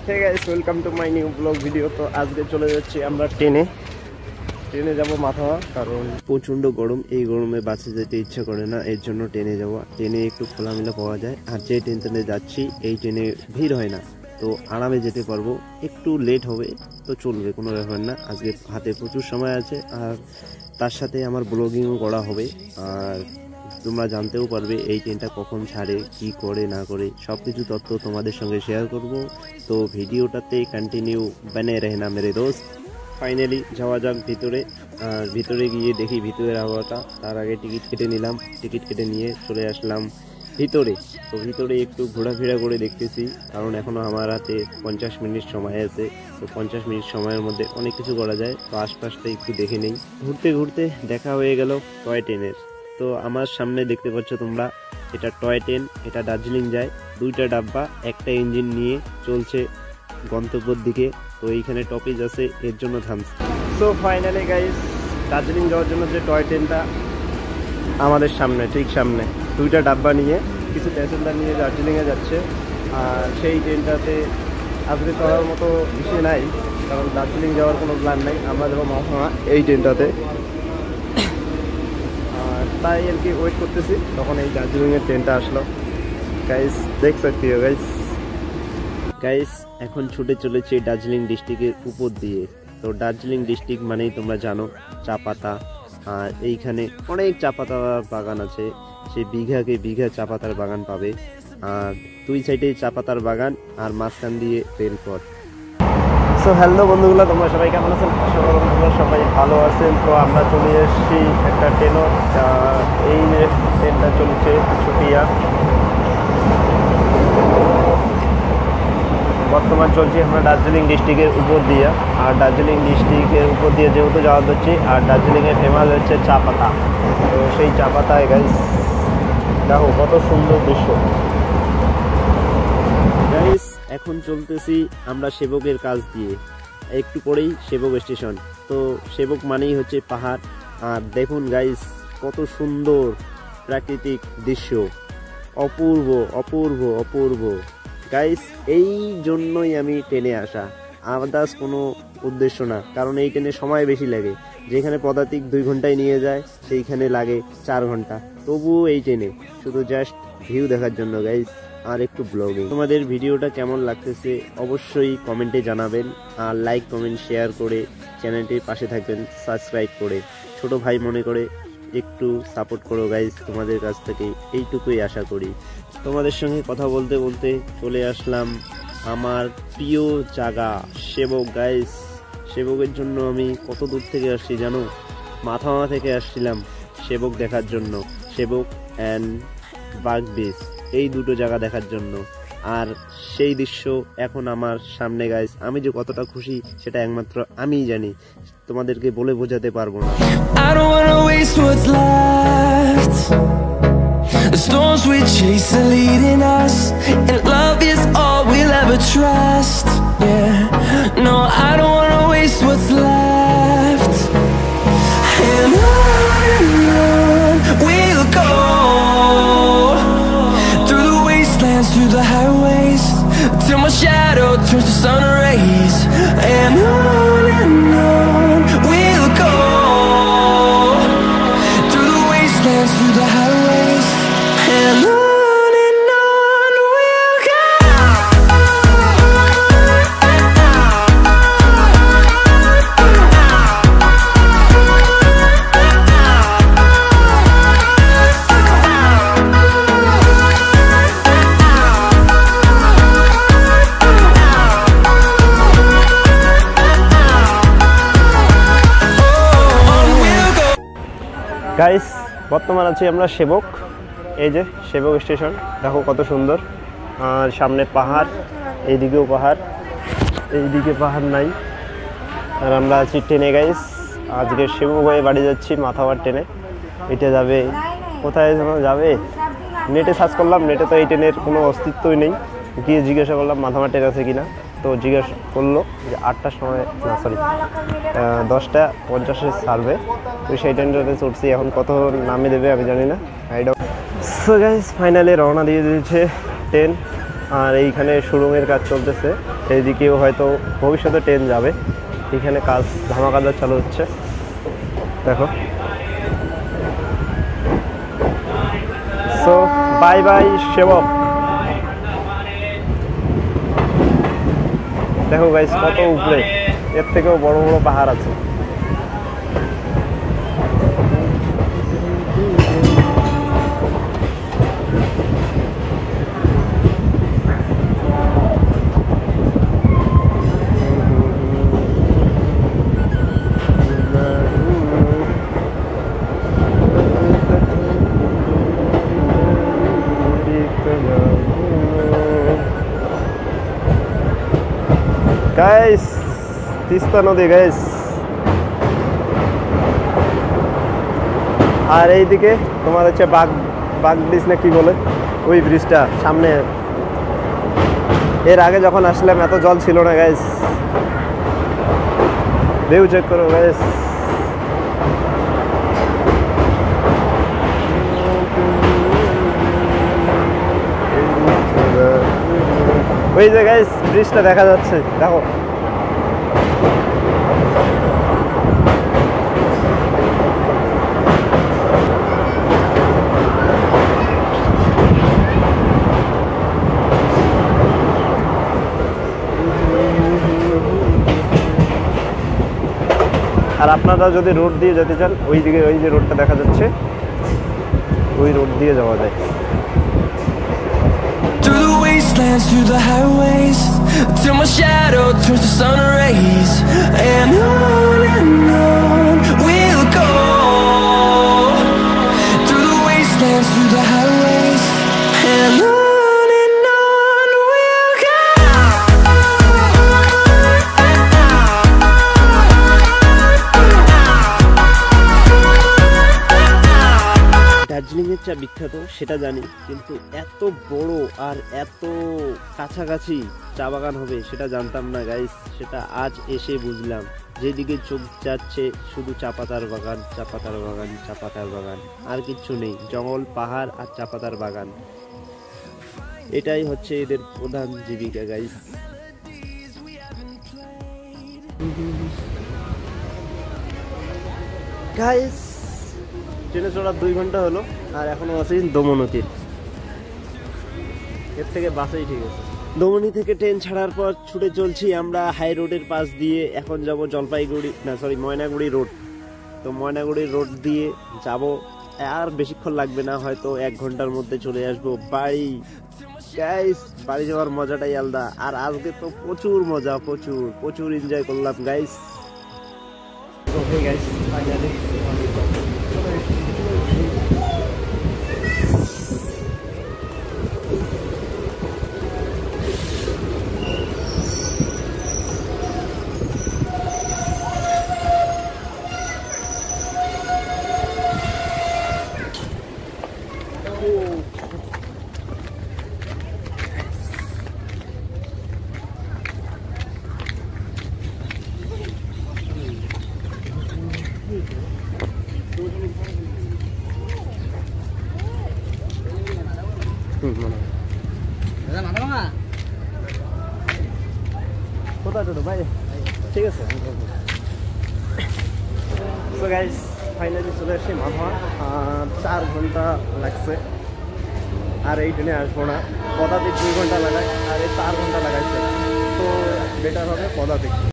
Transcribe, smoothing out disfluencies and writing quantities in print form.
Hey guys welcome to my new blog video. तो आज के चले যাচ্ছি আমরা ট্রেনে যাব মাথাওয়া, কারণ প্রচন্ড গরম। এই গরমে বাসে যেতে ইচ্ছা করে না, এর জন্য ট্রেনে যাওয়া। ট্রেনে একটু খোলামেলা পাওয়া যায়, আর যে ট্রেনে যাচ্ছি এই ট্রেনে ভিড় হয় না, তো আরামে যেতে পারবো। একটু লেট হবে তো চলবে, কোনো ব্যাপার না। আজকে হাতে প্রচুর সময় আছে, আর তার সাথে আমার ব্লগিংও করা হবে, আর তোমরা জানতেও পারবে এই ট্রেনটা কখন ছাড়ে, কি করে না করে, সব কিছু তথ্য তোমাদের সঙ্গে শেয়ার করব। তো ভিডিওটাতে কন্টিনিউ বানে রহনা মেরে দোস্ত। ফাইনালি যাওয়া যাক ভিতরে, আর ভিতরে গিয়ে দেখি ভিতরের আবহাওয়াটা। তার আগে টিকিট কেটে নিলাম, টিকিট কেটে নিয়ে চলে আসলাম ভিতরে। তো ভিতরে একটু ঘোরাফেরা করে দেখতেছি, কারণ এখনও আমার হাতে 50 মিনিট সময় আছে। তো 50 মিনিট সময়ের মধ্যে অনেক কিছু করা যায়, তো আশপাশটা একটু দেখে নেই। ঘুরতে ঘুরতে দেখা হয়ে গেল টয় ট্রেনের। তো আমার সামনে দেখতে পাচ্ছ তোমরা, এটা টয় ট্রেন, এটা দার্জিলিং যায়। দুইটা ডাব্বা, একটা ইঞ্জিন নিয়ে চলছে গন্তব্যের দিকে। তো এইখানে টপিজ আছে, এর জন্য থামছে। সো ফাইনালি গাইস, দার্জিলিং যাওয়ার জন্য যে টয় ট্রেনটা আমাদের সামনে, ঠিক সামনে দুইটা ডাব্বা নিয়ে কিছু প্যাসেঞ্জার নিয়ে দার্জিলিংয়ে যাচ্ছে। আর সেই ট্রেনটাতে আজকে চলার মতো বিষয় নাই, কারণ দার্জিলিং যাওয়ার কোনো প্ল্যান নেই। আমরা যাবো মাথাওয়া এই ট্রেনটাতে, আর তাই আর কি ওয়েট করতেছি। তখন এই দার্জিলিংয়ের ট্রেনটা আসলো। গাইস দেখ सकते हो গাইস এখন ছুটে চলেছে দার্জিলিং ডিস্ট্রিক্টের উপর দিয়ে। তো দার্জিলিং ডিস্ট্রিক্ট মানেই তোমরা জানো চা পাতা, আর এইখানে অনেক চা পাতার বাগান আছে। সে বিঘাকে বিঘা চা পাতার বাগান পাবে, আর দুই সাইডে চা পাতার বাগান, আর মাঝখান দিয়ে রেলপথ। সো হ্যালো বন্ধুগুলো, তোমরা সবাই কেমন আছেন? আশা করি তোমরা সবাই ভালো আছেন। তো আমরা চলে এসেছি একটা ট্রেনও, এই ট্রেনটা চলছে ছুটিয়া। বর্তমান চলছে আমরা দার্জিলিং ডিস্ট্রিক্টের উপর দিয়ে, আর দার্জিলিং ডিস্ট্রিক্টের উপর দিয়ে যেহেতু যাওয়া হচ্ছে, আর দার্জিলিংয়ের ফেমাস হচ্ছে চা পাতা। তো সেই চা পাতায় গাইস দেখো কত সুন্দর দৃশ্য। গাইস এখন চলতেছি আমরা সেবকের কাছ দিয়ে, একটু পরেই সেবক স্টেশন। তো সেবক মানেই হচ্ছে পাহাড়, আর দেখুন গাইস কত সুন্দর প্রাকৃতিক দৃশ্য, অপূর্ব অপূর্ব অপূর্ব। গাইস এই জন্যই আমি ট্রেনে আসা, আদার্স কোনো উদ্দেশ্য না। কারণ এই ট্রেনে সময় বেশি লাগে, যেখানে পদাতিক 2 ঘন্টায় নিয়ে যায় সেইখানে লাগে 4 ঘন্টা। তবুও এই ট্রেনে শুধু জাস্ট ভিউ দেখার জন্য গাইস, আর একটু ব্লগিং। তোমাদের ভিডিওটা কেমন লাগতেছে অবশ্যই কমেন্টে জানাবেন, আর লাইক কমেন্ট শেয়ার করে চ্যানেলটির পাশে থাকবেন সাবস্ক্রাইব করে। ছোট ভাই মনে করে একটু সাপোর্ট করো গাইস, তোমাদের কাছ থেকে এইটুকুই আশা করি। তোমাদের সঙ্গে কথা বলতে বলতে চলে আসলাম আমার প্রিয় জায়গা সেবক। গাইস সেবকের জন্য আমি কত দূর থেকে আসছি জানো? মাথাওয়া থেকে আসছিলাম সেবক দেখার জন্য, সেবক অ্যান্ড বাগ বিচ, এই দুটো জায়গা দেখার জন্য। আর সেই দৃশ্য এখন আমার সামনে গাইস। আমি যে কতটা খুশি সেটা একমাত্র আমিই জানি, তোমাদেরকে বলে বোঝাতে পারবো না। The storms we chase are leading us, and love is all we'll ever trust. Yeah, no, I don't wanna waste what's left. And on we'll go, through the wastelands, through the highways, till my shadow turns to sun rays. And on we'll go, through the wastelands, through the highways. And on we'll go. Guys বর্তমান আছি আমরা সেবক, এই যে সেবক station. দেখো কত সুন্দর, আর সামনে পাহাড়, এইদিকেও পাহাড়, এইদিকে পাহাড় নাই। আর আমরা আছি ট্রেনে গাইস। আজকে সেবক হয়ে বাড়ি যাচ্ছি মাথাওয়ার ট্রেনে। এটা যাবে কোথায় যেন যাবে, নেটে সার্চ করলাম, নেটে তো এই ট্রেনের কোনো অস্তিত্বই নেই। গিয়ে জিজ্ঞাসা করলাম মাথাওয়ার ট্রেন আছে কিনা, তো জিজ্ঞাসা করলো যে 8টার সময়, না সরি 10:50 ছাড়বে। তো সেই ট্রেনটাতে চড়ছি, এখন কত নামে দেবে আমি জানি না। সো গাইস ফাইনালি রওনা দিয়ে দিয়েছে ট্রেন। আর এইখানে সুড়ঙ্গের কাজ চলতেছে, এইদিকেও হয়তো ভবিষ্যতে ট্রেন যাবে। এখানে কাজ ধামাকাদার চালু হচ্ছে, দেখো। সো বাই বাই সেবক। দেখো গাইস কত উপরে, এর থেকেও বড় বড় পাহাড় আছে। গাইস তিস্তা নদী গাইস। আর এইদিকে তোমার হচ্ছে বাগ ব্রিজ না কি বলে, ওই ব্রিজটা সামনে। এর আগে যখন আসলাম এত জল ছিল না গাইস, ভিউ চেক করো গাইস। ওই যে গাইস ব্রিজটা দেখা যাচ্ছে, দেখো। আর আপনারা যদি রোড দিয়ে যেতে চান, ওইদিকে ওই যে রোডটা দেখা যাচ্ছে, ওই রোড দিয়ে যাওয়া যায়। Through the wastelands, through the highways, till my shadow turns to sun rays, and on we'll go. Through the wastelands, through the highways, and on we'll go. দার্জিলিংয়ের চা বিখ্যাত সেটা জানি, কিন্তু এত বড় আর এত কাছাকাছি চা বাগান হবে সেটা জানতাম না গাইস। সেটা আজ এসে বুঝলাম। যেদিকে চোখ যাচ্ছে শুধু চা পাতার বাগান, চা পাতার বাগান, চা পাতার বাগান, আর কিচ্ছু নেই। জঙ্গল, পাহাড় আর চা পাতার বাগান, এটাই হচ্ছে এদের প্রধান জীবিকা গাইস। গাইস ট্রেনে চড়ার 2 ঘন্টা হলো, আর এখনো আছি দমনতির। এর থেকে বাসেই ঠিক আছে। দমনি থেকে ট্রেন ছাড়ার পর ছুটে চলছি আমরা হাই রোডের পাশ দিয়ে। এখন যাব জলপাইগুড়ি, না সরি ময়নাগুড়ি রোড। তো ময়নাগুড়ি রোড দিয়ে যাব, আর বেশিক্ষণ লাগবে না, হয়তো 1 ঘন্টার মধ্যে চলে আসবো বাড়ি। গাইস বাড়ি যাওয়ার মজাটাই আলাদা। আর আজকে তো প্রচুর মজা, প্রচুর প্রচুর এনজয় করলাম গাইস। ওকে গাইস ফাইনালি কোথায় টোটো ভাই? ঠিক আছে। সো গাইস ফাইনালি চলে আসছি মাথা। 4 ঘন্টা লাগছে। আর এই ট্রেনে আসবো না, পদাতিক 2 ঘন্টা লাগায়, আর এই 4 ঘন্টা লাগাইছে। তো বেটার হবে পদাতিক।